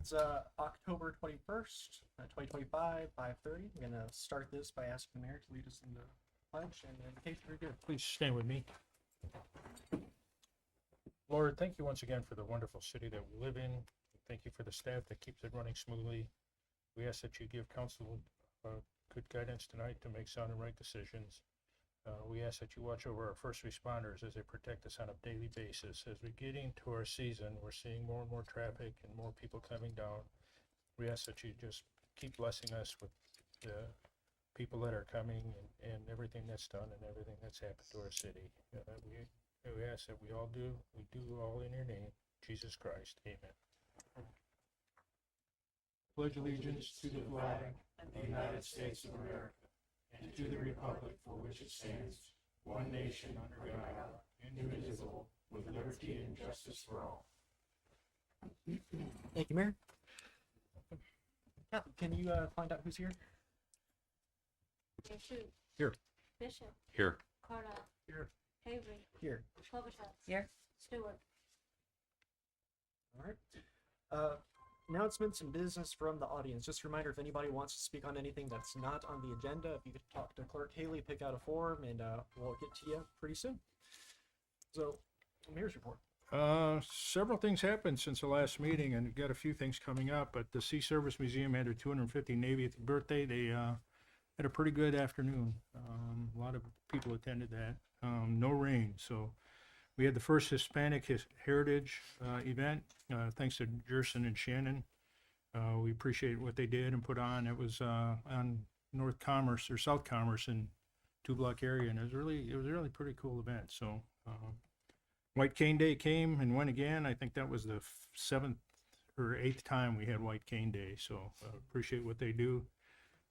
It's October 21st, 2025, 5:30. I'm going to start this by asking the mayor to lead us in the pledge and the invocation. Very good. Please stand with me. Lord, thank you once again for the wonderful city that we live in. Thank you for the staff that keeps it running smoothly. We ask that you give council good guidance tonight to make sound and right decisions. We ask that you watch over our first responders as they protect us on a daily basis. As we get into our season, we're seeing more and more traffic and more people coming down. We ask that you just keep blessing us with the people that are coming and everything that's done and everything that's happened to our city. We ask that we do all in your name, Jesus Christ. Amen. Pledge allegiance to the flag of the United States of America and to the republic for which it stands, one nation under God, indivisible, with liberty and justice for all. Thank you, Mayor. Kathy, can you find out who's here? Yeshua. Here. Bishop. Here. Carlisle. Here. Avery. Here. Klobuchar. Here. Stewart. All right. Announcements and business from the audience. Just a reminder, if anybody wants to speak on anything that's not on the agenda, if you could talk to Clerk Haley, pick out a form, and we'll get to you pretty soon. So, Mayor's report. Several things happened since the last meeting, and we've got a few things coming up. But the Sea Service Museum had their 250th Navy birthday. They had a pretty good afternoon. A lot of people attended that. No rain, so we had the first Hispanic Heritage event. Thanks to Jerson and Shannon. We appreciate what they did and put on. It was on North Commerce or South Commerce in 2-block area, and it was really pretty cool event. So White Cane Day came and went again. I think that was the 7th or 8th time we had White Cane Day. So appreciate what they do.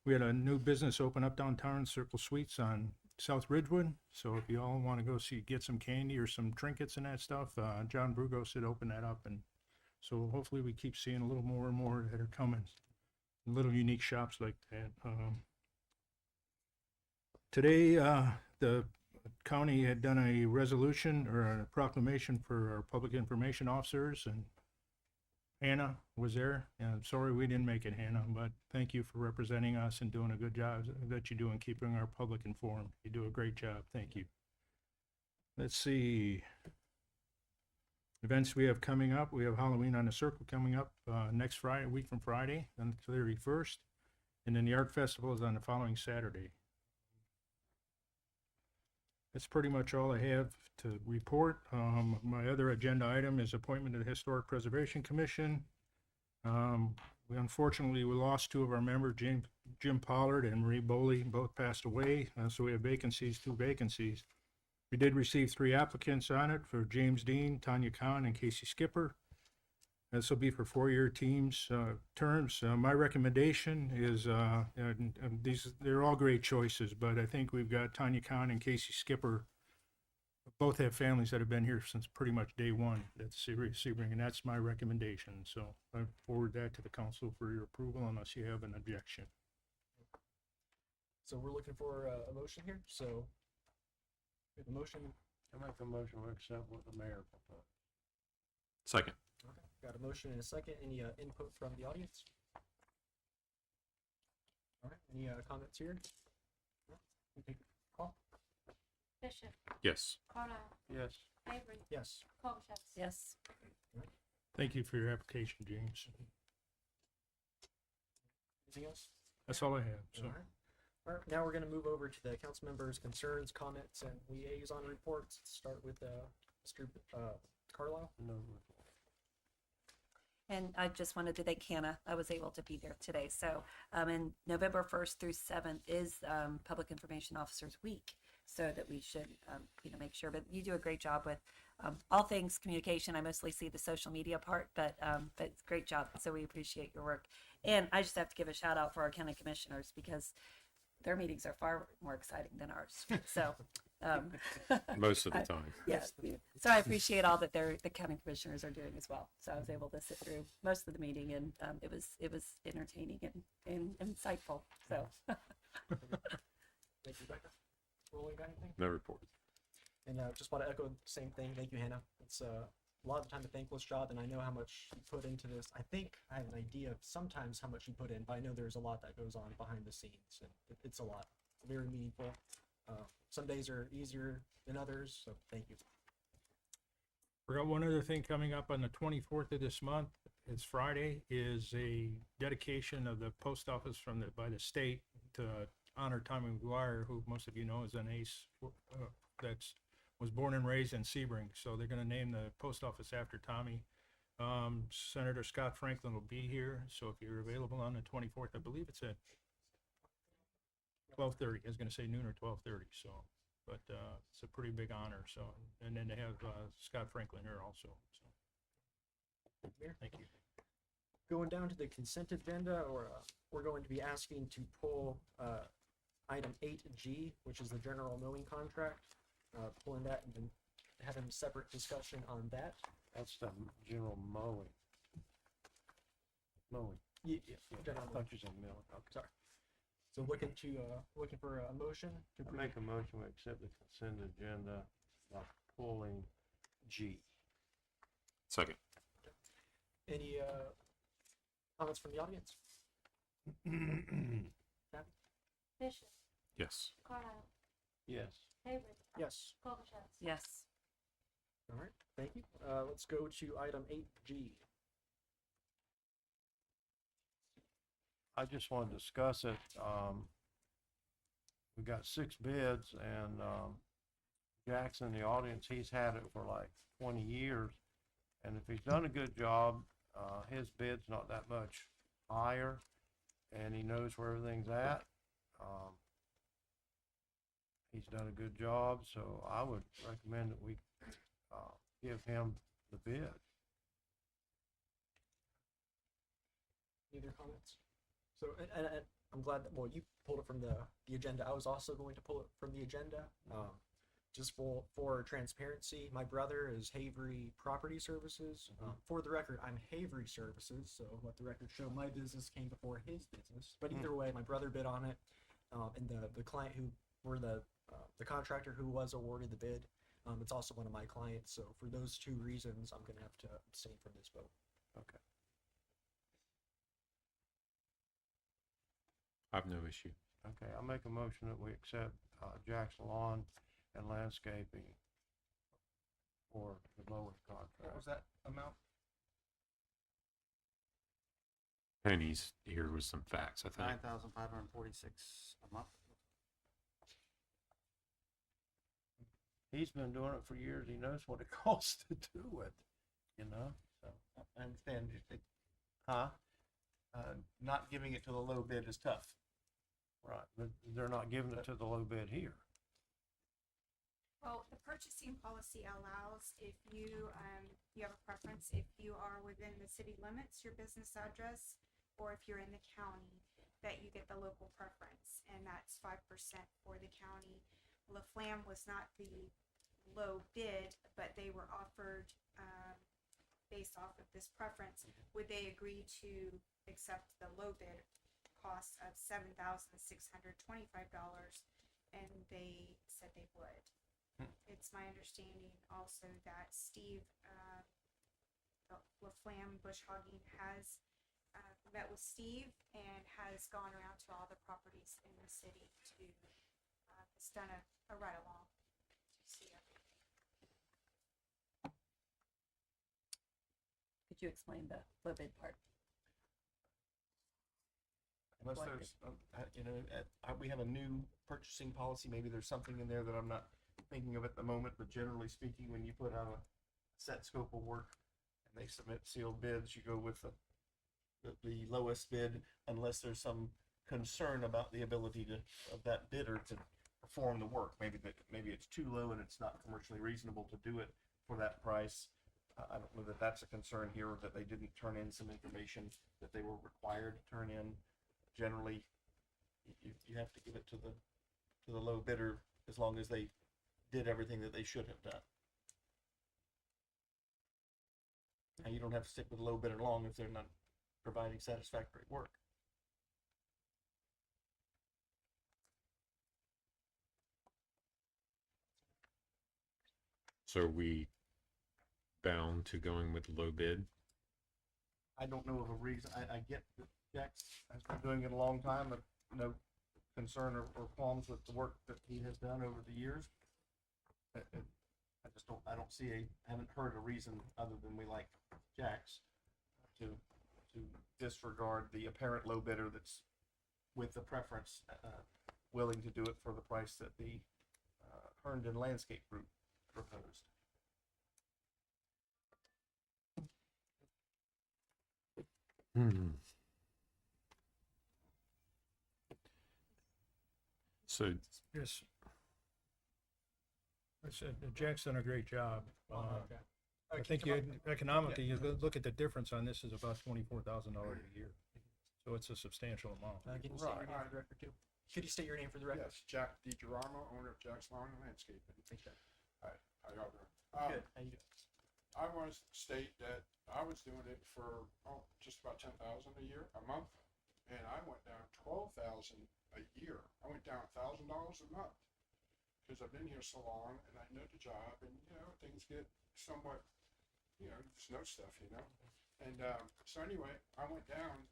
We had a new business open up downtown, Circle Sweets on South Ridgewood. So if you all want to go get some candy or some trinkets and that stuff, John Brugos had opened that up. And so hopefully we keep seeing a little more and more that are coming. Little unique shops like that. Today, the county had done a resolution or a proclamation for our public information officers, and Hannah was there. And sorry we didn't make it, Hannah, but thank you for representing us and doing a good job that you do in keeping our public informed. You do a great job. Thank you. Let's see. Events we have coming up. We have Halloween on the Circle coming up next Friday, a week from Friday, on the 31st. And then the Art Festival is on the following Saturday. That's pretty much all I have to report. My other agenda item is appointment to the Historic Preservation Commission. We lost two of our members, Jim Pollard and Marie Boley, both passed away. So we have two vacancies. We did receive 3 applicants on it for James Dean, Tanya Khan, and Casey Skipper. This will be for 4-year terms. My recommendation is, they're all great choices, but I think we've got Tanya Khan and Casey Skipper. Both have families that have been here since pretty much day one at Sebring, and that's my recommendation. So I forward that to the council for your approval unless you have an objection. So we're looking for a motion here. So we have a motion. I make a motion to accept what the mayor proposed. Second. Okay. Got a motion and a second. Any input from the audience? All right. Any comments here? No? We take a call. Bishop. Yes. Carlisle. Yes. Avery. Yes. Klobuchar. Yes. Thank you for your application, James. Anything else? That's all I have. So. All right. All right. Now we're going to move over to the council members' concerns, comments, and liaison reports. Start with Mr. Carlisle. No. And I just wanted to thank Hannah. I was able to be there today. So in November 1st through 7th is Public Information Officers Week. So that we should, make sure. But you do a great job with all things communication. I mostly see the social media part, but great job. So we appreciate your work. And I just have to give a shout out for our county commissioners because their meetings are far more exciting than ours. So Most of the time. yes. So I appreciate all that the county commissioners are doing as well. So I was able to sit through most of the meeting, and it was entertaining and insightful. So. Thank you, Becca. Rolling, got anything? No report. And just want to echo the same thing. Thank you, Hannah. It's a lot of the time a thankless job, and I know how much you put into this. I think I have an idea of sometimes how much you put in, but I know there's a lot that goes on behind the scenes, and it's a lot. Very meaningful. Some days are easier than others, so thank you. Forgot one other thing coming up on the 24th of this month. It's Friday, is a dedication of the post office by the state to honor Tommy McGuire, who most of you know is an ace was born and raised in Sebring. So they're going to name the post office after Tommy. Senator Scott Franklin will be here. So if you're available on the 24th, I believe it's at 12:30. I was going to say noon or 12:30. So, but it's a pretty big honor. So, and then they have Scott Franklin here also. So, thank you. Going down to the consent agenda, or we're going to be asking to pull item 8G, which is the general mowing contract. Pulling that and then having a separate discussion on that. That's the general mowing. Mowing. Yeah, I general mowing. thought you said milling. Okay. Sorry. So looking for a motion to I approve. make a motion to accept the consent agenda by pulling G. Second. Any comments from the audience? Bishop, Yes. Carlisle, Yes. Hayward, Yes. Klobuchar, Yes. All right. Thank you. Let's go to item 8G. I just want to discuss it. We got 6 bids, and Jackson, in the audience, he's had it for like 20 years. And if he's done a good job, his bid's not that much higher, and he knows where everything's at. He's done a good job, so I would recommend that we give him the bid. Any other comments? So, and I'm glad that, well, you pulled it from the agenda. I was also going to pull it from the agenda. Just for transparency, my brother is Havery Property Services. For the record, I'm Havery Services, so let the record show my business came before his business. But either way, my brother bid on it, and the client or the contractor who was awarded the bid, it's also one of my clients. So for those 2 reasons, I'm going to have to abstain from this vote. Okay. I have no issue. Okay, I'll make a motion that we accept Jackson Lawn and Landscaping for the lowest What contract. was that amount? Penny's here with some facts, I think. 9,546 a month. He's been doing it for years. He knows what it costs to do it, you know, so. I understand. Not giving it to the low bid is tough. Right, but they're not giving it to the low bid here. Well, the purchasing policy allows if you have a preference, if you are within the city limits, your business address, or if you're in the county, that you get the local preference, and that's 5% for the county. La Flamme was not the low bid, but they were offered based off of this preference. Would they agree to accept the low bid cost of $7,625? And they said they would. It's my understanding also that Steve La Flamme Bush Hogging has met with Steve and has gone around to all the properties in the city to has done a ride along to see everything. Could you explain the low bid part? Unless Like there's, we have a new purchasing policy. Maybe there's something in there that I'm not thinking of at the moment. But generally speaking, when you put out a set scope of work and they submit sealed bids, you go with the lowest bid, unless there's some concern about the ability of that bidder to perform the work. Maybe it's too low and it's not commercially reasonable to do it for that price. I don't know that that's a concern here, or that they didn't turn in some information that they were required to turn in. Generally, you have to give it to the low bidder as long as they did everything that they should have done. Now, you don't have to stick with the low bidder long if they're not providing satisfactory work. So we bound to going with low bid? I don't know of a reason. I get that Jax has been doing it a long time, but no concern or qualms with the work that he has done over the years. I just don't, I don't see haven't heard a reason other than we like Jax to disregard the apparent low bidder that's with the preference, willing to do it for the price that the Herndon Landscape Group proposed. So, Yes. I said, Jack's done a great job. Okay. I think you, economically, you look at the difference on this is about $24,000 a year. So it's a substantial amount. Can you state your name for the record too? Could you state your name for the record? Yes, Jack DiGiramo, owner of Jack's Lawn and Landscaping. Thanks, Jack. Hi, how y'all doing? Good. How you doing? I want to state that I was doing it for, just about 10,000 a year, a month, and I went down 12,000 a year. I went down $1,000 a month, because I've been here so long, and I know the job, and, things get somewhat, there's no stuff, and, so anyway, I went down,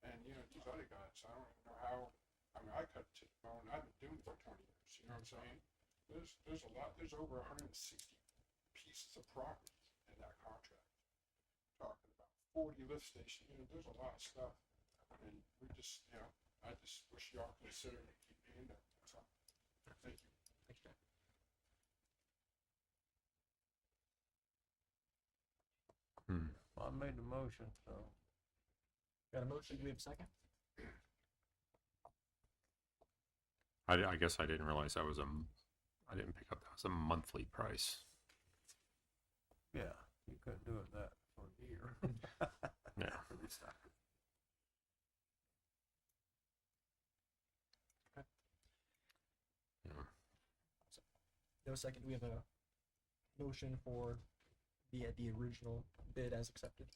and, these other guys, I don't even know how, I cut to the bone, I've been doing it for 20 years, you know what I'm saying? There's a lot, there's over 160 pieces of property in that contract. Talking about 40 lift stations, there's a lot of stuff. And we just, I just wish y'all consider to keep me in there. That's all. Thank you. Thanks, Jack. I made the motion, so. Got a motion? Do we have a second? I guess I didn't realize I didn't pick up that was a monthly price. Yeah, you couldn't do it that for a year. Yeah. Yeah. No second. Do we have a motion for the original bid as accepted?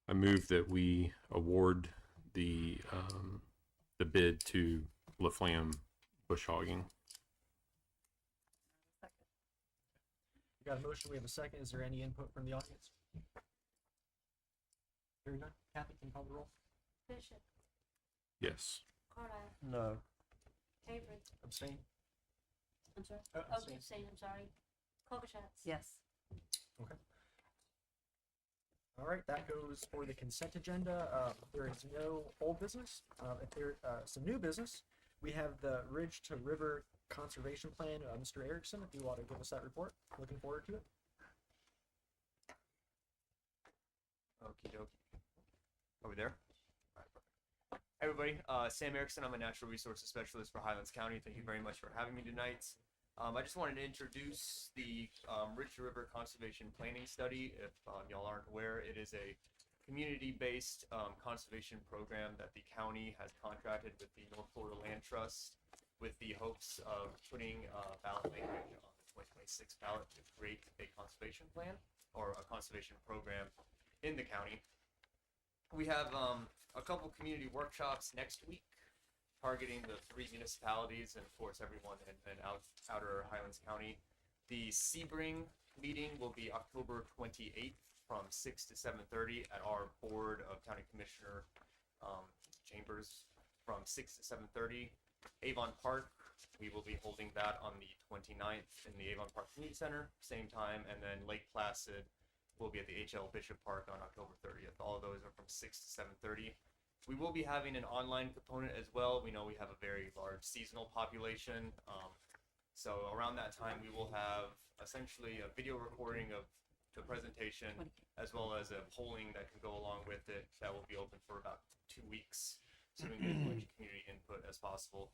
I move that we award the bid to LaFlamme Bush Hogging. We got a motion. We have a second. Is there any input from the audience? Hearing none. Kathy, can you call the roll? Bishop, Yes. Carlisle, No, Avery, Abstain. I'm sorry. Abstain. Abstain, I'm sorry. Colchats. Yes. All right, that goes for the consent agenda. There is no old business. If there some new business, we have the Ridge to River Conservation Plan. Mr. Erickson, if you want to give us that report, looking forward to it. Okie dokie. Are we there? All right, perfect. Hey everybody, Sam Erickson. I'm a natural resources specialist for Highlands County. Thank you very much for having me tonight. I just wanted to introduce the Ridge to River Conservation Planning Study. If y'all aren't aware, it is a community-based conservation program that the county has contracted with the North Florida Land Trust with the hopes of putting ballot language on the 2026 ballot to create a conservation plan or a conservation program in the county. We have a couple community workshops next week targeting the 3 municipalities and of course everyone in outer Highlands County. The Sebring meeting will be October 28th from 6 to 7:30 at our Board of County Commissioner chambers from 6 to 7:30. Avon Park, we will be holding that on the 29th in the Avon Park Community Center, same time, and then Lake Placid will be at the HL Bishop Park on October 30th. All of those are from 6 to 7:30. We will be having an online component as well. We know we have a very large seasonal population. So around that time, we will have essentially a video recording of the presentation as well as a polling that can go along with it that will be open for about 2 weeks. So we can get as much community input as possible.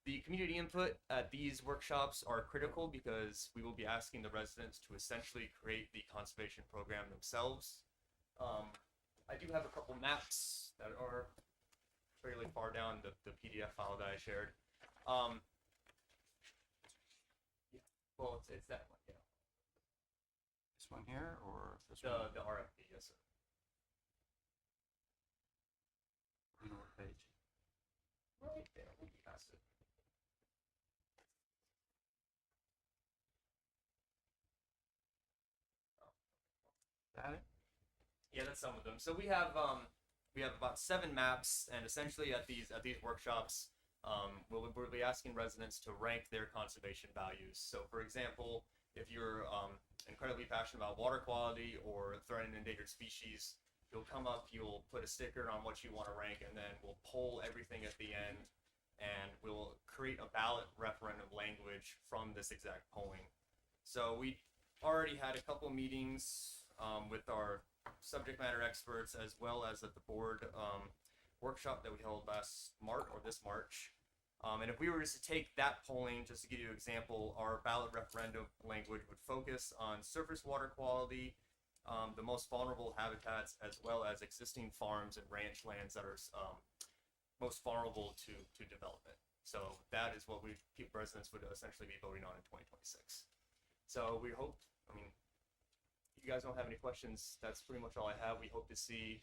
The community input at these workshops are critical because we will be asking the residents to essentially create the conservation program themselves. I do have a couple maps that are fairly far down the PDF file that I shared. Yeah, well, it's that one, yeah. This one here or this one? The RFP, yes, sir. You know what page? Right there, we'll be past it. at it? Yeah, that's some of them. So we have about 7 maps, and essentially at these workshops, we'll be asking residents to rank their conservation values. So, for example, if you're incredibly passionate about water quality or threatened endangered species, you'll come up, you'll put a sticker on what you want to rank, and then we'll poll everything at the end, and we'll create a ballot referendum language from this exact polling. So we already had a couple meetings with our subject matter experts, as well as at the board workshop that we held this March. And if we were just to take that polling, just to give you an example, our ballot referendum language would focus on surface water quality, the most vulnerable habitats, as well as existing farms and ranch lands that are most vulnerable to development. So that is what residents would essentially be voting on in 2026. So we hope, if you guys don't have any questions, that's pretty much all I have. We hope to see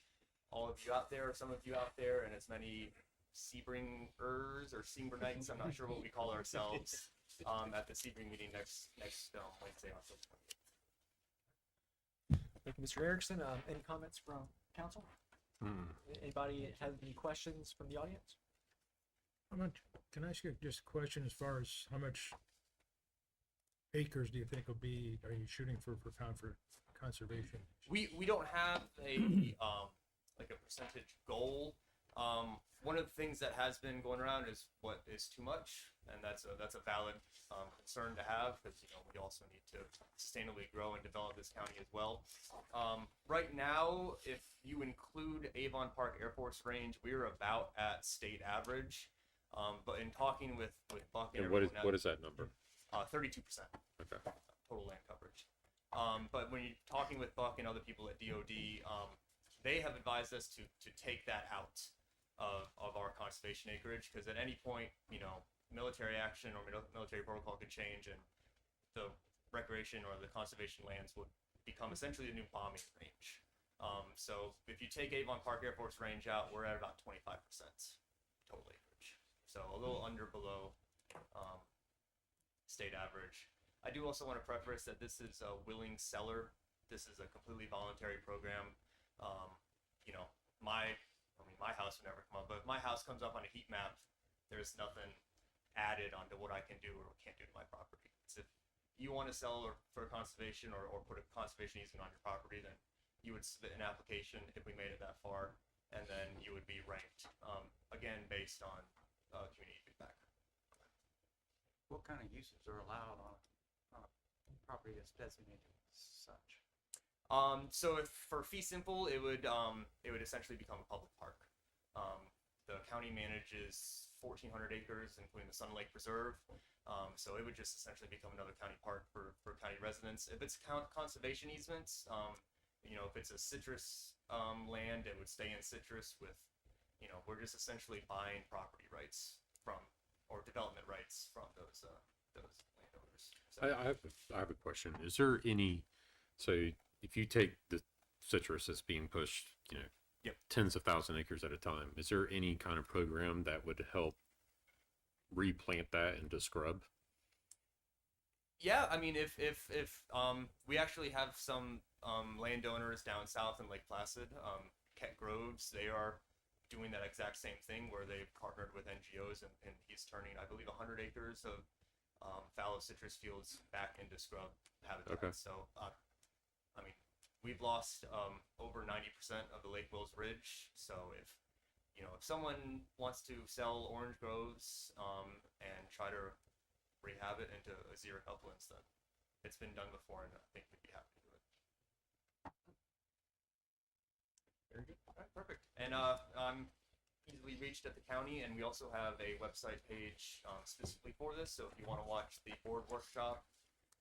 all of you out there, or some of you out there, and as many Sebringers or Sebrightites, I'm not sure what we call ourselves, at the Sebring meeting next Wednesday, October 28th. Thank you, Mr. Erickson. Any comments from council? Anybody have any questions from the audience? How much, can I ask you just a question as far as how much acres do you think are you shooting for conservation? We don't have a like a percentage goal. One of the things that has been going around is what is too much, and that's a valid concern to have, because we also need to sustainably grow and develop this county as well. Right now, if you include Avon Park Air Force Range, we're about at state average. But in talking with Buck and And what is that number? 32% Okay. total land coverage. But when you're talking with Buck and other people at DoD, they have advised us to take that out of our conservation acreage, because at any point, military action or military protocol could change, and the recreation or the conservation lands would become essentially a new bombing range. So if you take Avon Park Air Force Range out, we're at about 25% total acreage. So a little below state average. I do also want to preface that this is a willing seller. This is a completely voluntary program. My house would never come up, but if my house comes up on a heat map, there's nothing added onto what I can do or can't do to my property. So if you want to sell for conservation or put a conservation easement on your property, then you would submit an application if we made it that far, and then you would be ranked, again, based on community feedback. What kind of uses are allowed on a property that's designated as such? So if for fee simple, it would essentially become a public park. The county manages 1,400 acres, including the Sun Lake Preserve. So it would just essentially become another county park for county residents. If it's conservation easements, if it's a citrus land, it would stay in citrus with, we're just essentially buying property rights or development rights from those landowners. So, I have a question. Is there any, so if you take the citrus that's being pushed, Yep. tens of thousand acres at a time, is there any kind of program that would help replant that into scrub? yeah, if we actually have some landowners down south in Lake Placid, Kent Groves, they are doing that exact same thing where they've partnered with NGOs, and he's turning, I believe, 100 acres of fallow citrus fields back into scrub habitat. Okay. So, we've lost over 90% of the Lake Wills Ridge. So if someone wants to sell orange groves and try to rehab it into a xeric uplands, then it's been done before, and I think we'd be happy to do it. Very good. All right, perfect. And I'm easily reached at the county, and we also have a website page specifically for this. So if you want to watch the board workshop,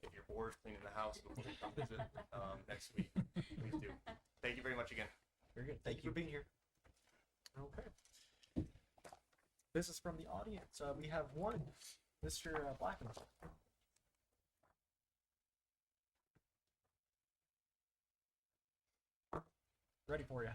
if you're bored cleaning the house before you come visit next week, please do. Thank you very much again. Very good. Thank you for being here. Okay. Business from the audience. We have one, Mr. Blackman. Ready for you.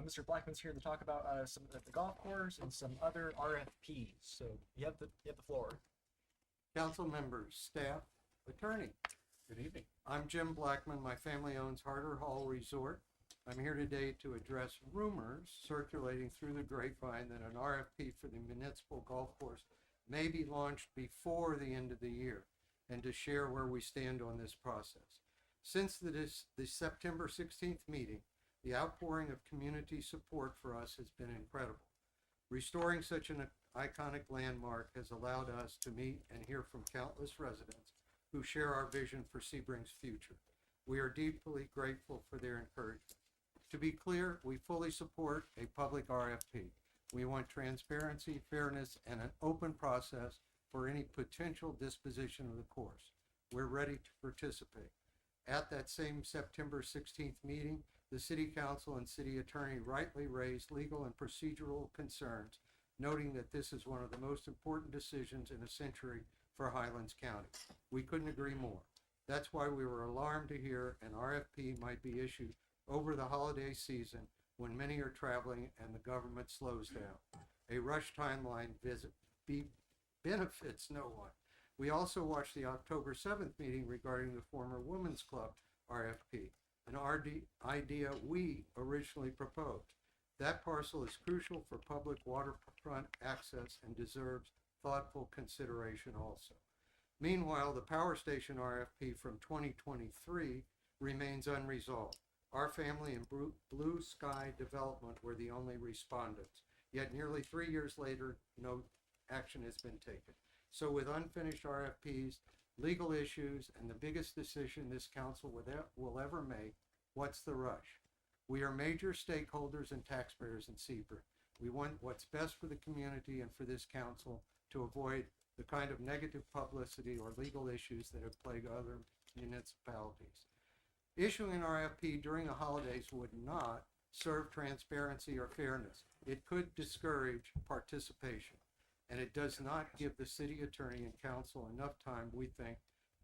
Mr. Blackman's here to talk about some of the golf course and some other RFPs. So you have the floor. Council members, staff, Attorney. Good evening. I'm Jim Blackman. My family owns Harder Hall Resort. I'm here today to address rumors circulating through the grapevine that an RFP for the municipal golf course may be launched before the end of the year, and to share where we stand on this process. Since the September 16th meeting, the outpouring of community support for us has been incredible. Restoring such an iconic landmark has allowed us to meet and hear from countless residents who share our vision for Sebring's future. We are deeply grateful for their encouragement. To be clear, we fully support a public RFP. We want transparency, fairness, and an open process for any potential disposition of the course. We're ready to participate. At that same September 16th meeting, the City Council and City Attorney rightly raised legal and procedural concerns, noting that this is one of the most important decisions in a century for Highlands County. We couldn't agree more. That's why we were alarmed to hear an RFP might be issued over the holiday season when many are traveling and the government slows down. A rush timeline benefits no one. We also watched the October 7th meeting regarding the former Women's Club RFP, an idea we originally proposed. That parcel is crucial for public waterfront access and deserves thoughtful consideration also. Meanwhile, the power station RFP from 2023 remains unresolved. Our family and Blue Sky Development were the only respondents. Yet nearly 3 years later, no action has been taken. So with unfinished RFPs, legal issues, and the biggest decision this council will ever make, what's the rush? We are major stakeholders and taxpayers in Sebring. We want what's best for the community and for this council to avoid the kind of negative publicity or legal issues that have plagued other municipalities. Issuing an RFP during the holidays would not serve transparency or fairness. It could discourage participation, and it does not give the city attorney and council enough time, we think,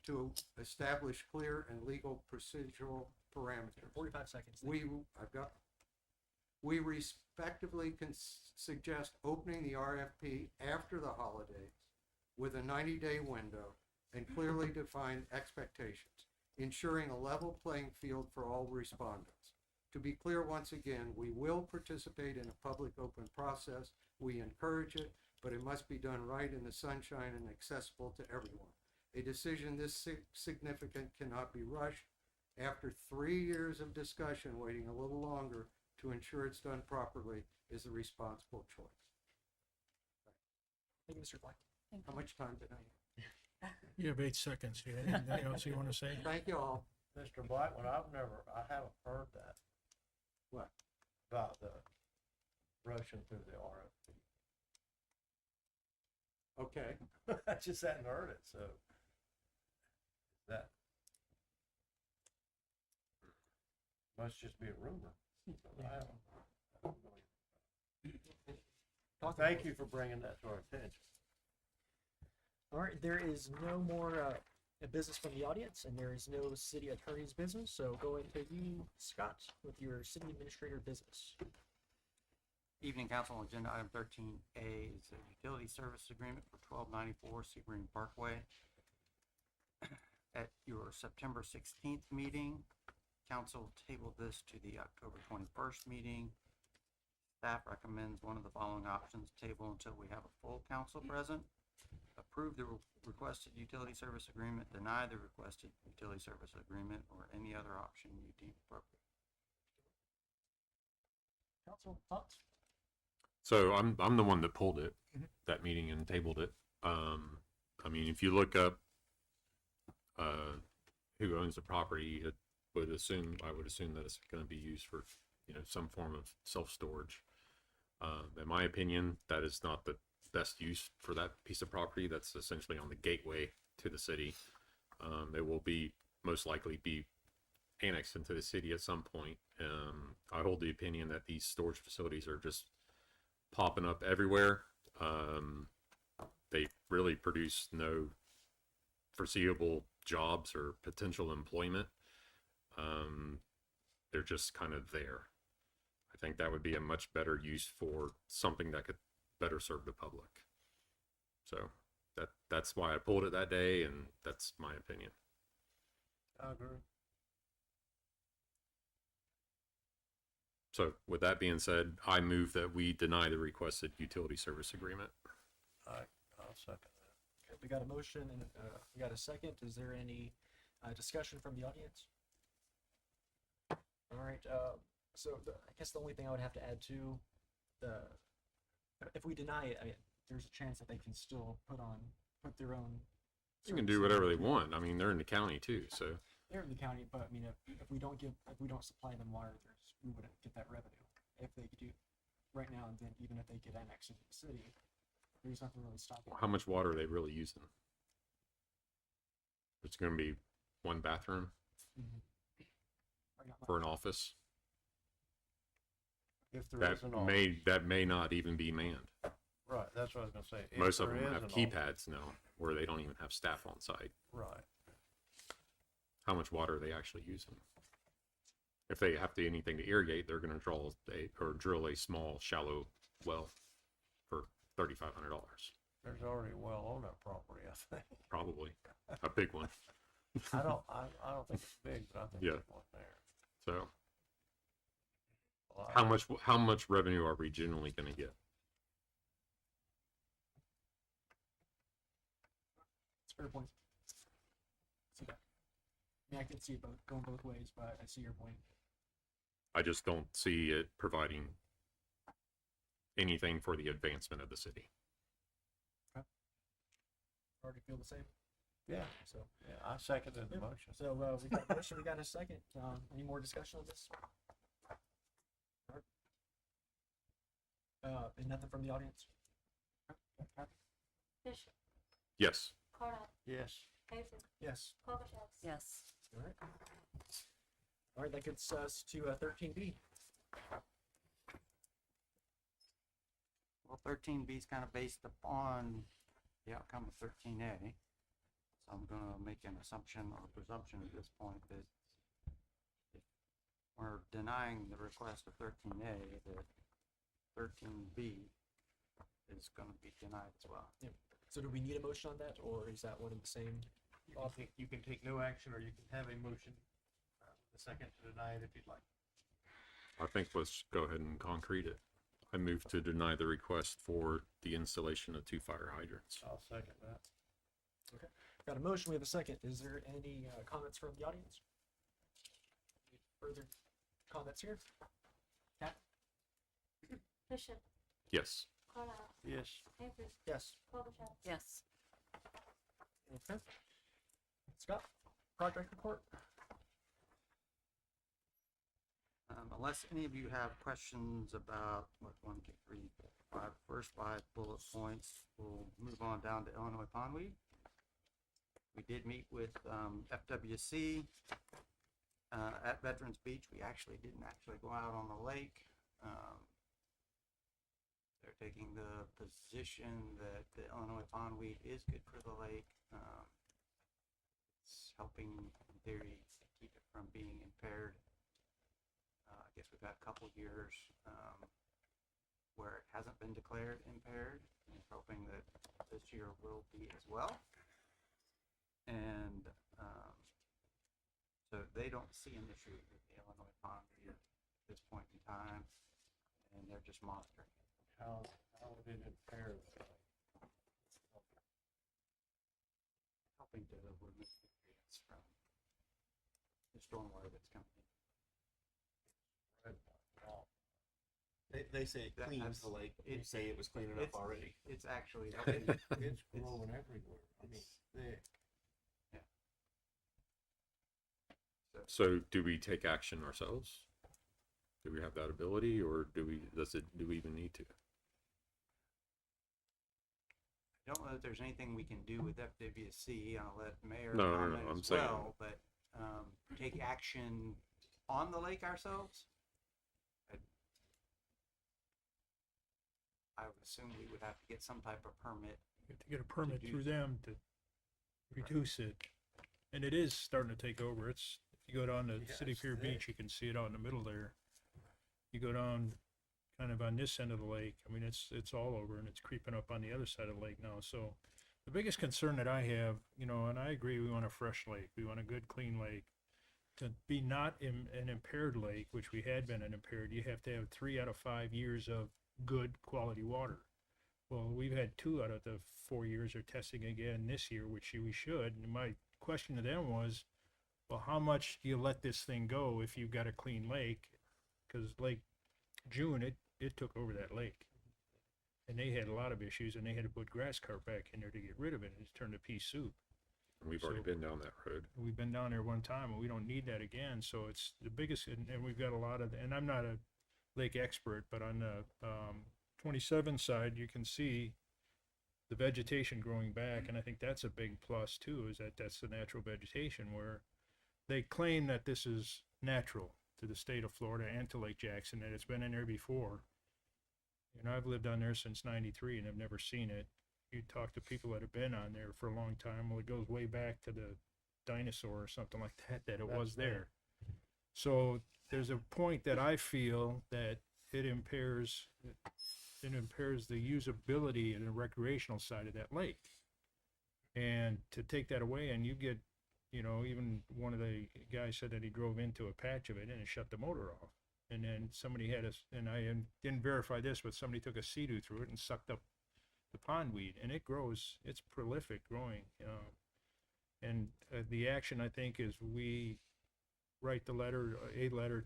to establish clear and legal procedural parameters. 45 seconds. We respectively suggest opening the RFP after the holidays with a 90-day window and clearly defined expectations, ensuring a level playing field for all respondents. To be clear once again, we will participate in a public open process. We encourage it, but it must be done right in the sunshine and accessible to everyone. A decision this significant cannot be rushed. After 3 years of discussion, waiting a little longer to ensure it's done properly is the responsible choice. Thank you, Mr. Black. How much time did I have? You have 8 seconds. You have anything else you want to say? Thank you all. Mr. Blackman, I haven't heard that. What? About the rushing through the RFP. Okay. I just hadn't heard it, so that must just be a rumor. I don't know. Thank you for bringing that to our attention. All right, there is no more business from the audience, and there is no city attorney's business. So going to you, Scott, with your city administrator business. Evening Council, agenda item 13A is a utility service agreement for 1294 Sebring Parkway. At your September 16th meeting, council tabled this to the October 21st meeting. Staff recommends one of the following options: table until we have a full council present, approve the requested utility service agreement, deny the requested utility service agreement, or any other option you deem appropriate. Council thoughts? So I'm the one that pulled it, that meeting, and tabled it. I mean, if you look up who owns the property, I would assume that it's going to be used for, some form of self-storage. In my opinion, that is not the best use for that piece of property. That's essentially on the gateway to the city. It will most likely be annexed into the city at some point. I hold the opinion that these storage facilities are just popping up everywhere. They really produce no foreseeable jobs or potential employment. They're just kind of there. I think that would be a much better use for something that could better serve the public. So that's why I pulled it that day, and that's my opinion. I agree. So with that being said, I move that we deny the requested utility service agreement. I'll second that. Okay, we got a motion and we got a second. Is there any discussion from the audience? All right. I guess the only thing I would have to add to if we deny it, I mean, there's a chance that they can still put their own. You can do services. whatever they want. I mean, they're in the county too, so They're in the county, but I mean, if we don't supply them water, we wouldn't get that revenue. If they could do right now, and then even if they get annexed into the city, there's nothing really stopping. how much water are they really using? It's going to be one bathroom Right now, for an office. If there That is an office. that may not even be manned. Right, that's what I was gonna say. If Most of there them is have an keypads now, where they don't even have staff on site. office. Right. How much water are they actually using? If they have to anything to irrigate, they're going to drill a small, shallow well for $3,500, There's already a well on that property, I think. probably a big one. I don't think it's big, but I think Yeah. there's one there. So Well, how much revenue are we generally going to get? it's a fair point. See that? I mean, I can see it going both ways, but I see your point. I just don't see it providing anything for the advancement of the city. Already feel the same. Yeah, So, yeah, I seconded the Yeah. motion. we got a motion. We got a second. Any more discussion on this? All right. And nothing from the audience. Bishop, Yes. Cardell, Yes. Avery, Yes. Colchester. Yes. All right. All right. That gets us to 13B. Well, 13B is kind of based upon the outcome of 13A. So I'm going to make an assumption or presumption at this point that if we're denying the request of 13A, that 13B is going to be denied as well. So do we need a motion on that, or is that one of the same? You can take no action, or you can have a motion, the second to deny it if you'd like. I think let's go ahead and concrete it. I move to deny the request for the installation of 2 fire hydrants. I'll second that. Got a motion. We have a second. Is there any comments from the audience? Any further comments here? Kat? Bishop, Yes. Cardell, Yes. Avery, Yes. Colchester. Yes. Okay. Scott, project report. Unless any of you have questions about what 1, 2, 3, 4, 5, first 5 bullet points, we'll move on down to Illinois Pondweed. We did meet with FWC at Veterans Beach. We didn't go out on the lake. They're taking the position that the Illinois Pondweed is good for the lake. It's helping, in theory, keep it from being impaired. I guess we've had a couple years where it hasn't been declared impaired, and hoping that this year will be as well. And so they don't see an issue with the Illinois Pondweed at this point in time, and they're just monitoring it. How would it impair the Helping to remove nutrients from the stormwater that's coming in. They say it That cleans has- the lake, but you it- say it was clean enough already. It's actually It's growing everywhere. I mean, thick. So do we take action ourselves? Do we have that ability, or do we even need to? I don't know that there's anything we can do with FWC. I'll let Mayor No, comment I'm as saying- well, but take action on the lake ourselves. I would assume we would have to get some type of permit. You have to get a permit do through them to reduce it. And it is starting to take over. If you go down to Yeah, City it's Pier thick. Beach, you can see it out in the middle there. You go down kind of on this end of the lake, I mean, it's all over and it's creeping up on the other side of the lake now. So The biggest concern that I have, you know, and I agree, we want a fresh lake, we want a good, clean lake. To be not an impaired lake, which we had been an impaired, you have to have 3 out of 5 years of good quality water. Well, we've had 2 out of the 4 years of testing again this year, which we should. And my question to them was, well, how much do you let this thing go if you've got a clean lake? Because Lake June, it took over that lake. And they had a lot of issues, and they had to put grass carp back in there to get rid of it. It's turned to pea soup. We've already So- been down that road. We've been down there one time, and we don't need that again. So it's the biggest, and we've got a lot of, and I'm not a lake expert, but on the 27 side, you can see the vegetation growing back, and I think that's a big plus too, is that that's the natural vegetation where they claim that this is natural to the state of Florida and to Lake Jackson, that it's been in there before. You know, I've lived on there since '93 and I've never seen it. You talk to people that have been on there for a long time, well, it goes way back to the dinosaur or something like that it was there. So there's a point that I feel that it impairs the usability and the recreational side of that lake. And to take that away, and you get, you know, even one of the guys said that he drove into a patch of it and it shut the motor off. And then somebody had and I didn't verify this, but somebody took a sea-doo through it and sucked up the pondweed, and it grows, it's prolific growing. And the action, I think, is we write a letter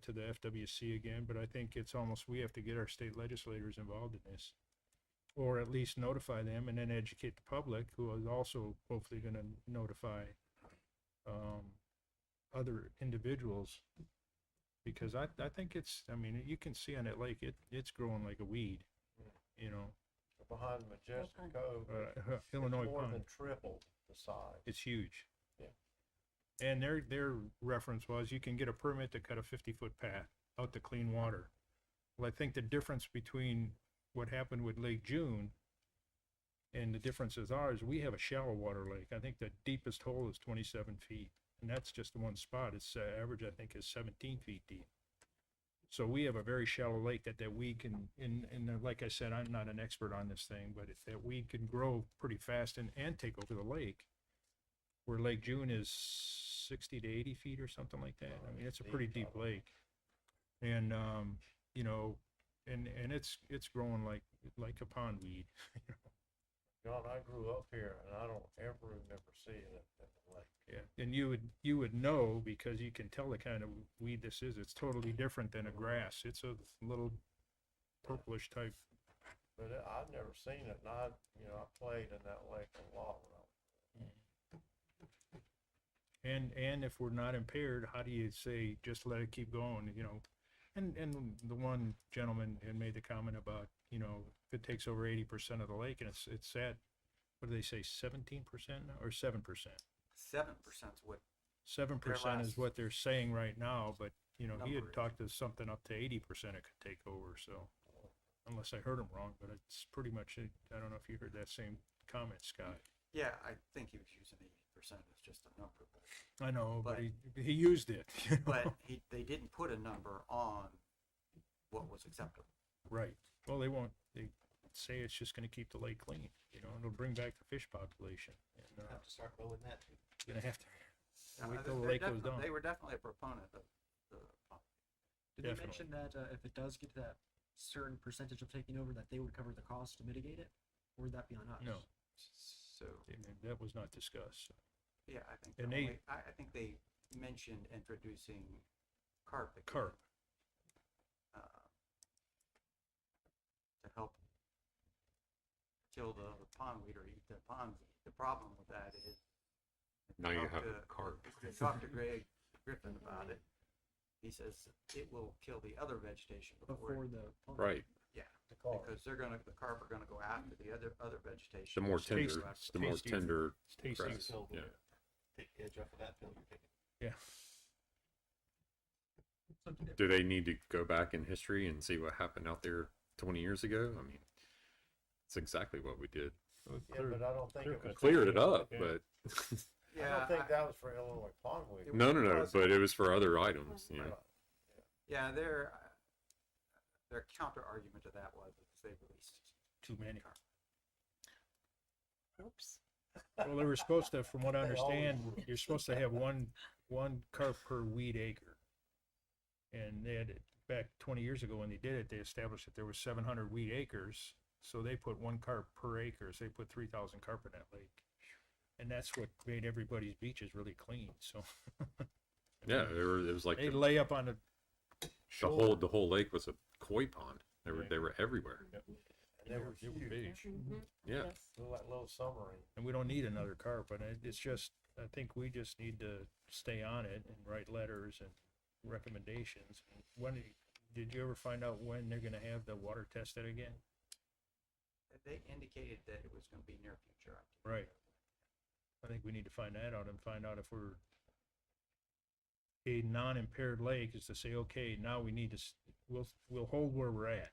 to the FWC again, but I think it's almost, we have to get our state legislators involved in this, or at least notify them and then educate the public, who is also hopefully going to notify other individuals. Because I think it's, I mean, you can see on that lake, it's growing like a weed, you know. Behind Majestic Pond. Cove, Illinois it's more Pond. than tripled the size. It's huge. Yeah. And their reference was you can get a permit to cut a 50-foot path out to clean water. Well, I think the difference between what happened with Lake June and the difference is ours, we have a shallow water lake. I think the deepest hole is 27 feet, and that's just the one spot. Its average, I think, is 17 feet deep. So we have a very shallow lake that weed can, and like I said, I'm not an expert on this thing, but that weed can grow pretty fast and take over the lake. Where Lake June is 60 to 80 feet or something like that. I mean, it's a pretty deep lake. And, you know, and it's growing like a pondweed. John, I grew up here and I don't ever remember seeing it at the lake. Yeah, and you would know because you can tell the kind of weed this is. It's totally different than a grass. It's a little purplish type. But I've never seen it, and I played in that lake a lot when I was. And if we're not impaired, how do you say just let it keep going? You know, and the one gentleman had made the comment about, you know, if it takes over 80% of the lake and it's at, what do they say, 17% or 7%? 7% is what 7% is last what they're saying right now, but you know, he had number is. talked to something up to 80% it could take over. So unless I heard him wrong, but it's pretty much it. I don't know if you heard that same comment, Scott. Yeah, I think he was using 80% as just a number, I know, but But- he used it. You know? but they didn't put a number on what was acceptable. Right. Well, they won't. They say it's just going to keep the lake clean. You know, and it'll bring back the fish population. And Have to start mowing that too. gonna have to wait Uh, till the they lake goes down. They were definitely a proponent of the Did Definitely. they mention that if it does get to that certain percentage of taking over, that they would cover the cost to mitigate it? Or would that be on us? No, so that was not discussed. So. yeah, I think And I think they mentioned introducing carp again, Carp. to help kill the pondweed or eat the pondweed. The problem with that is Now you talked have to- a carp. I talked to Greg Griffin about it. He says it will kill the other vegetation Before the pond. Right. yeah, The carp. because the carp are gonna go after the other The vegetation. more It's tasty. tender, It's the more tasty. tender It's tasty. grass. Pill to Yeah. take the edge off of that pill you're taking. Yeah. Do they need to go back in history and see what happened out there 20 years ago? I mean, it's exactly what we did. Yeah, but I don't think it was. Cleared it up, Yeah. but I don't think that was for Illinois pondweed. no, but it was for other items, you know. Yeah, their counter argument to that was because they released Too many. Oops. Well, they were supposed to, from what I They always understand, do. you're supposed to have one carp per weed acre. And they had, back 20 years ago when they did it, they established that there was 700 weed acres. So they put one carp per acre. So they put 3,000 carp in that lake. And that's what made everybody's beaches really clean, so. Yeah, it was like They lay up on the shore. the whole lake was a koi pond. They were everywhere. And they were huge, big. Yeah. look like little submarine. And we don't need another carp, but it's just, I think we just need to stay on it and write letters and recommendations. When, did you ever find out when they're gonna have the water tested again? They indicated that it was gonna be near future. Right. I think we need to find that out and find out if we're a non-impaired lake is to say, okay, now we need to, we'll hold where we're at.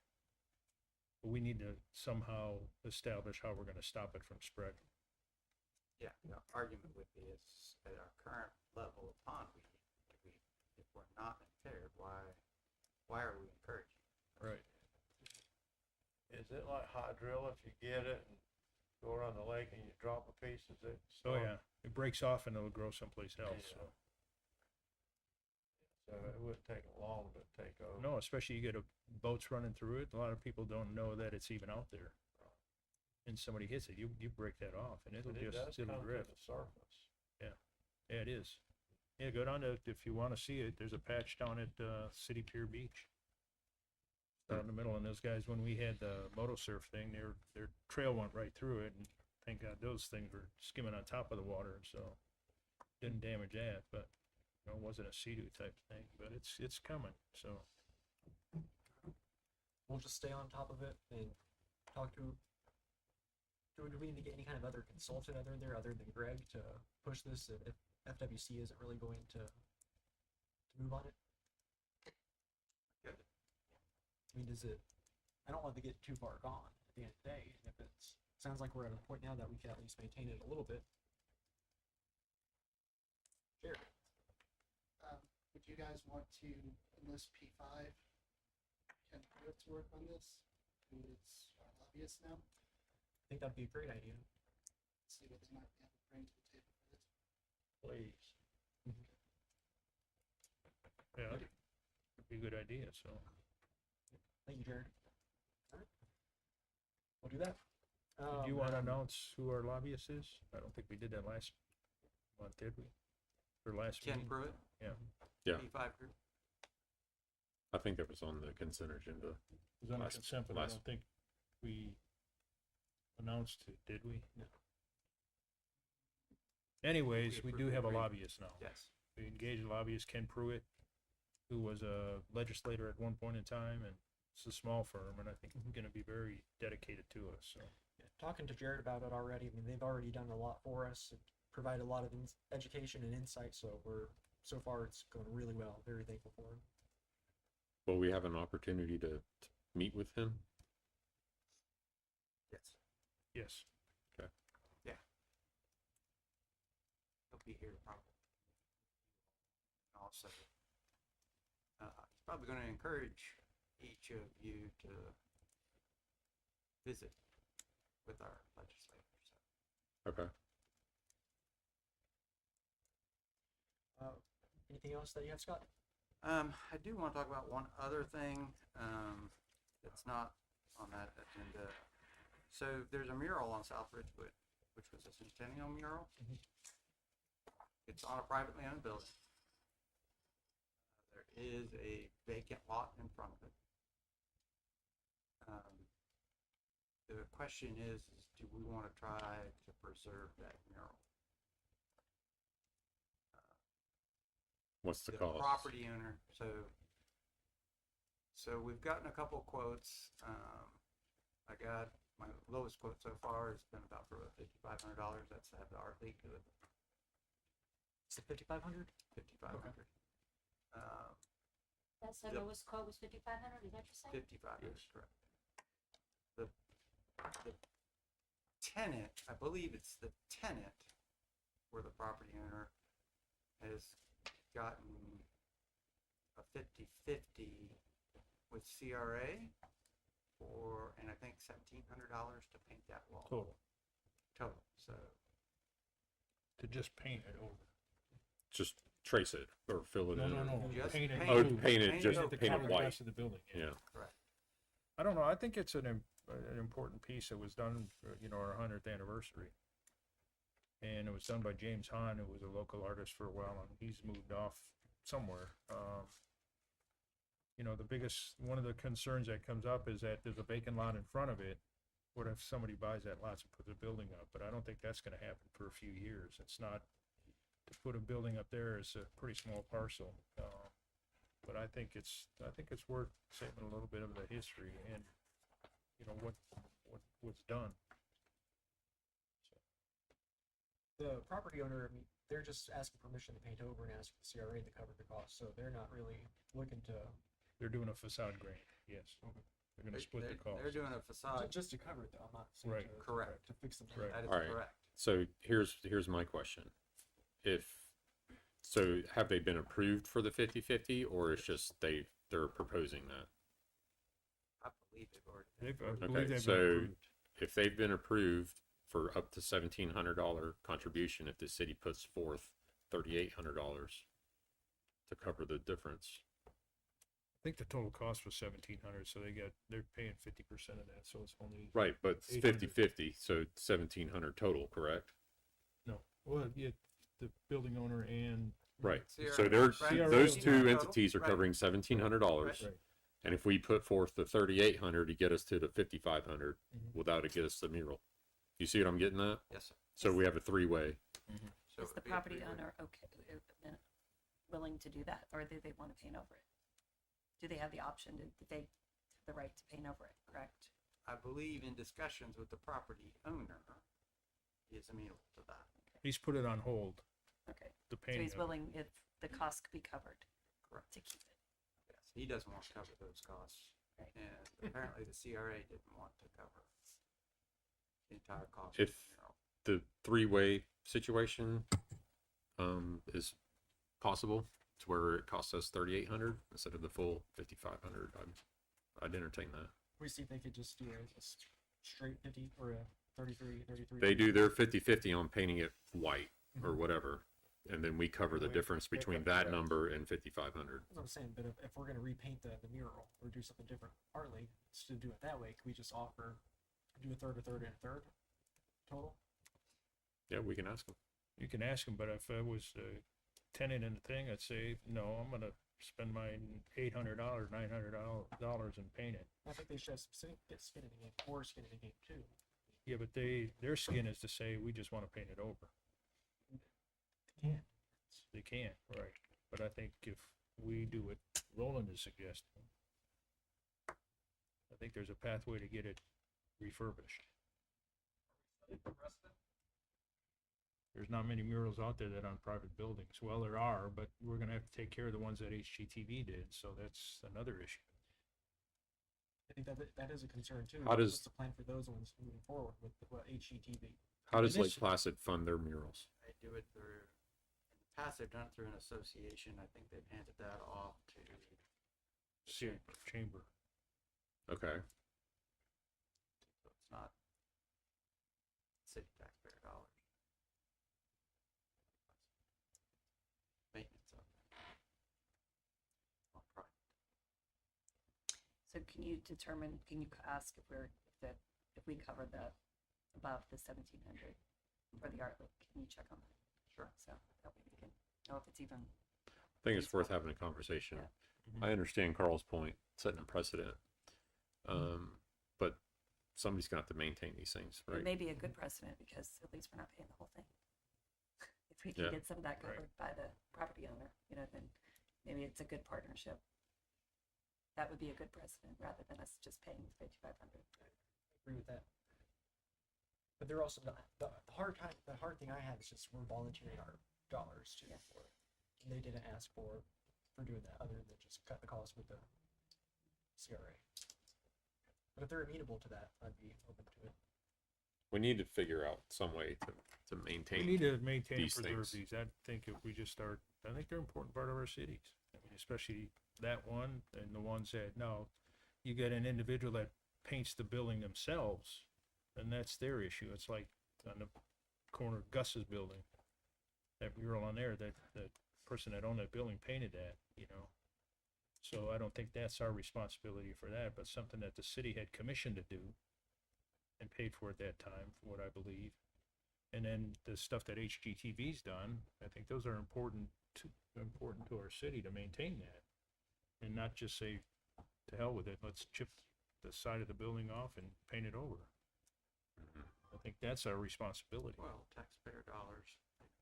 But we need to somehow establish how we're gonna stop it from spreading. Yeah, the argument would be is at our current level of pond, if we're not impaired, why are we encouraging? Right. Is it like hydrilla if you get it and go around the lake and you drop a piece, is it? Oh, yeah, it breaks off and it'll grow someplace else, so. So it wouldn't take long to take over. No, especially you get boats running through it, a lot of people don't know that it's even out there. And somebody hits it, you break that off and it'll But it does it'll come to drift. the surface. Yeah, it is. Yeah, go down to, if you wanna see it, there's a patch down at, City Pier Beach. Out in the middle, and those guys, when we had the moto surf thing, their trail went right through it, and thank God those things were skimming on top of the water, so didn't damage that, but, you know, it wasn't a sea-doo type thing, but it's coming, so. We'll just stay on top of it and talk to. Do we need to get any kind of other consultant other there other than Greg to push this if FWC isn't really going to move on it? Good. I mean, does it? I don't want to get too far gone at the end of the day. And if it's sounds like we're at a point now that we can at least maintain it a little bit. Sure. Would you guys want to enlist P5 Ken Pruitt to work on this, who is our lobbyist now? I think that'd be a great idea. See what they might be able to bring to the table for this. Please. Yeah, it'd be a good idea, so. Thank you, Jared. All right. We'll do that. Did you wanna announce who our lobbyist is? I don't think we did that last month, did we? Or last Ken meeting? Pruitt, Yeah, Yeah. P5 group. I think that was on the consent agenda. it was on the Last- consent, but I last- don't think we announced it, did we? No. Anyways, we approved do the have a agreement. lobbyist now. Yes. We engaged a lobbyist, Ken Pruitt, who was a legislator at one point in time, and it's a small firm, and I think he's gonna be very dedicated to us, so. Yeah, talking to Jared about it already. I mean, they've already done a lot for us, and provided a lot of education and insight. So so far it's going really well. Very thankful for him. Will we have an opportunity to meet with him? Yes. Yes. He'll be here probably. Also, he's probably going to encourage each of you to visit with our legislators. Okay. Anything else that you have, Scott? I do want to talk about one other thing that's not on that agenda. So there's a mural on South Ridgewood, which was a centennial mural. It's on a privately owned building. There is a vacant lot in front of it. The question is do we want to try to preserve that mural? What's the The cost? property owner, so we've gotten a couple quotes. I got my lowest quote so far has been about for $5,500. That's to have the art league do it. Is it 5,500? 5,500. That's the Yep. lowest quote was 5,500, is that what you're saying? 55 is correct. The tenant, I believe it's the tenant where the property owner has gotten a 50-50 with CRA and I think $1,700 to paint that wall. Total. Total. So To just paint it over. Just trace it or fill it No, in. no, or- no. Just Paint it. paint Oh, it. paint it, just To paint cover it the white. rest of the building. Yeah. I don't know. I think it's an important piece that was done for, our 100th anniversary. And it was done by James Hahn, who was a local artist for a while, and he's moved off somewhere. One of the concerns that comes up is that there's a vacant lot in front of it. What if somebody buys that lot and puts a building up? But I don't think that's gonna happen for a few years. It's not, to put a building up there is a pretty small parcel. But I think it's worth saving a little bit of the history and, what's done. The property owner, I mean, they're just asking permission to paint over and ask the CRA to cover the cost, so they're not really looking to, They're doing a facade grant, yes. They're gonna split the cost. They're doing a facade. just to cover it though, I'm not saying Right. to. Correct. To fix them. Right. That is All right. correct. So here's my question. So have they been approved for the 50/50 or it's just they're proposing that? I believe they've already. I Okay, believe they've been so approved. if they've been approved for up to $1,700 contribution, if the city puts forth $3,800 to cover the difference, I think the total cost was 1,700, so they're paying 50% of that, so it's only. right? But it's 800. 50/50, so 1,700 total, correct? No, well, yeah, the building owner and. Right. CRA, So they're right, those CRA two total, entities are right. covering $1,700, Right. and if we put forth the 3,800 to get us to the 5,500, Mhm. will that get us the mural? You see what I'm getting at? Yes, sir. So we have a three-way. So Is it the would be a property three-way. owner willing to do that, or do they want to paint over it? Do they have the option, do they have the right to paint over it, correct? I believe in discussions with the property owner, he is amenable to that. He's put it on hold, Okay, the so painting. he's of it. willing, if the cost could be covered, Correct. to keep it. Yes, he doesn't want to cover those costs. Right. And apparently the CRA didn't want to cover the entire cost. If- of the mural. The three-way situation is possible to where it costs us 3,800 instead of the full 5,500. I'd entertain that. We see if they could just do a straight 50 or a 33. They do their 50/50 on painting it white or whatever, and then we cover the Wait, difference wait, between wait, that wait. number and 5,500. That's what I'm saying, but if we're gonna repaint the mural or do something different partly, to do it that way, can we just do a third, and a third total? Yeah, we can ask them. You can ask him, but if I was a tenant in the thing, I'd say, no, I'm gonna spend my $800, $900 and paint it. I think they should have get skin in the game, or skin in the game too. Yeah, but their skin is to say, we just wanna paint it over. Yeah. They can't, right, but I think if we do what Roland is suggesting, I think there's a pathway to get it refurbished. There's not many murals out there that are on private buildings. Well, there are, but we're gonna have to take care of the ones that HGTV did, so that's another issue. I think that is a concern too. How does- What's the plan for those ones moving forward with HGTV? How does And Lake this- Placid fund their murals? They do it through, in the past, they've done it through an association. I think they've handed that off to, Chamber. Okay. so it's not city taxpayer dollars. Maintenance of it. Not private. So can you ask if we cover above the 1,700 for the art league, can you check on that? Sure. So that way we can know if it's even, I think it's worth having a conversation. Yeah. I understand Carl's point, setting a precedent. But somebody's got to maintain these things, it right? may be a good precedent, because at least we're not paying the whole thing. If we can Yeah. get some of that Right. covered by the property owner, then maybe it's a good partnership. That would be a good precedent, rather than us just paying 5,500. Agree with that. But they're also not, the hard thing I have is just we're volunteering our dollars too Yeah. for it. And they didn't ask for doing that other than just cut the cost with the CRA. But if they're amenable to that, I'd be open to it. We need to figure out some way to We maintain. need to maintain and these preserve things. these. I think if we just start, I think they're an important part of our cities. I mean, especially that one and the ones that, no, you get an individual that paints the building themselves, and that's their issue. It's like on the corner of Gus's building. that mural on there, that the person that owned that building painted that, you know. So I don't think that's our responsibility for that, but something that the city had commissioned to do and paid for at that time, from what I believe. And then the stuff that HGTV's done, I think those are important to our city to maintain that. And not just say, to hell with it, let's chip the side of the building off and paint it over. I think that's our responsibility. Well, taxpayer dollars,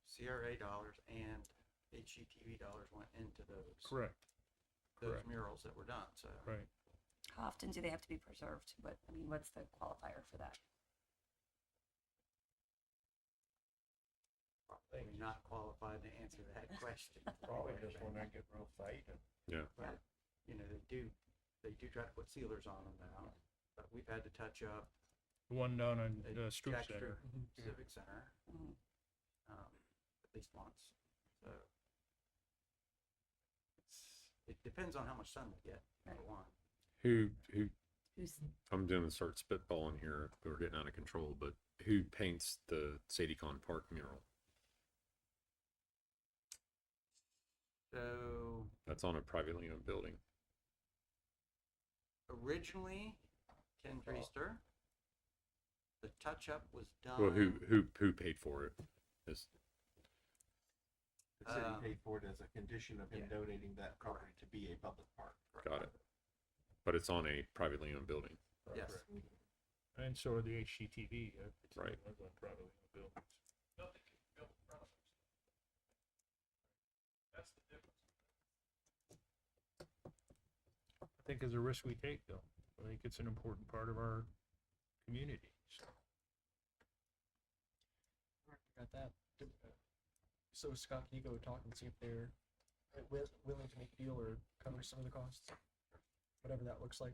CRA dollars, and HGTV dollars went into those Correct, correct. murals that were done. So right. How often do they have to be preserved? What's the qualifier for that? probably not qualified to answer that question. Probably just when they get real faded. Yeah. But, you know, they do try to put sealers on them now, but we've had to touch up The one down on at Stroop Jack Center. Stroop Civic Center, Mhm. at least once. So it depends on how much sun they get, for one. Who, Who's I'm going to start spitballing here. We're getting out of control, but who paints the SadyCon Park mural? So That's on a privately owned building. originally, Ken Treaster, the touch-up was done. Well, who paid for it? Is The city Um, paid for it as a condition of him yeah. donating that property to be a public park. got it. But it's on a privately owned building. Yes. And so are the HGTV. Right. Those are privately owned buildings. I think it's a risk we take, though. I think it's an important part of our community. So. Got that. So Scott, can you go talk and see if they're willing to make a deal or cover some of the costs, whatever that looks like.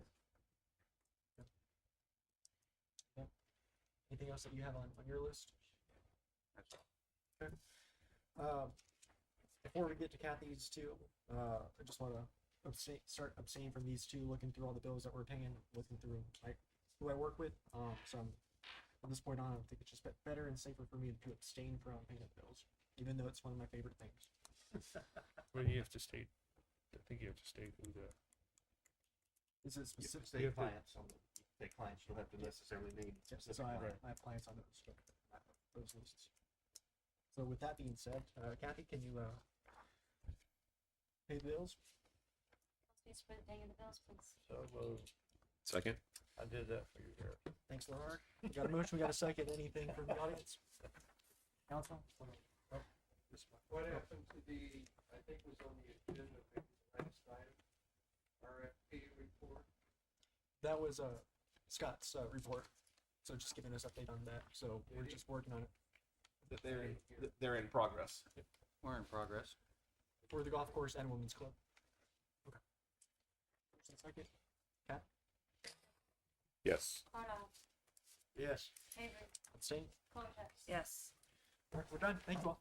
Yeah. Anything else that you have on your list? That's all. Okay. Before we get to Kathy's too, I just want to start abstaining from these two, looking through all the bills that we're paying, looking through like who I work with. So from this point on, I think it's just better and safer for me to abstain from paying the bills, even though it's one of my favorite things. Well, you have to state, I think you have to state who the, Is it You have to specific? say you have to- clients on the, say clients, you don't have to necessarily name Yes, specific so I clients. have clients on those lists. So with that being said, Kathy, can you pay the bills? Please for paying the bills, please. So moved. Second? I did that for you, Eric. Thanks, Laura. We got a motion, we got a second. Anything from the audience? Council? Oh, this one. What happened to the, I think was on the agenda, maybe the last item, RFP report? That was Scott's report. So just giving us update on that. So we're just working on it That they're in progress. We're in progress. for the golf course and women's club. Okay. Just a second. Kat? Yes. Carlisle, Yes. Avery, Abstain? Colfax. yes. All right, we're done. Thank you all.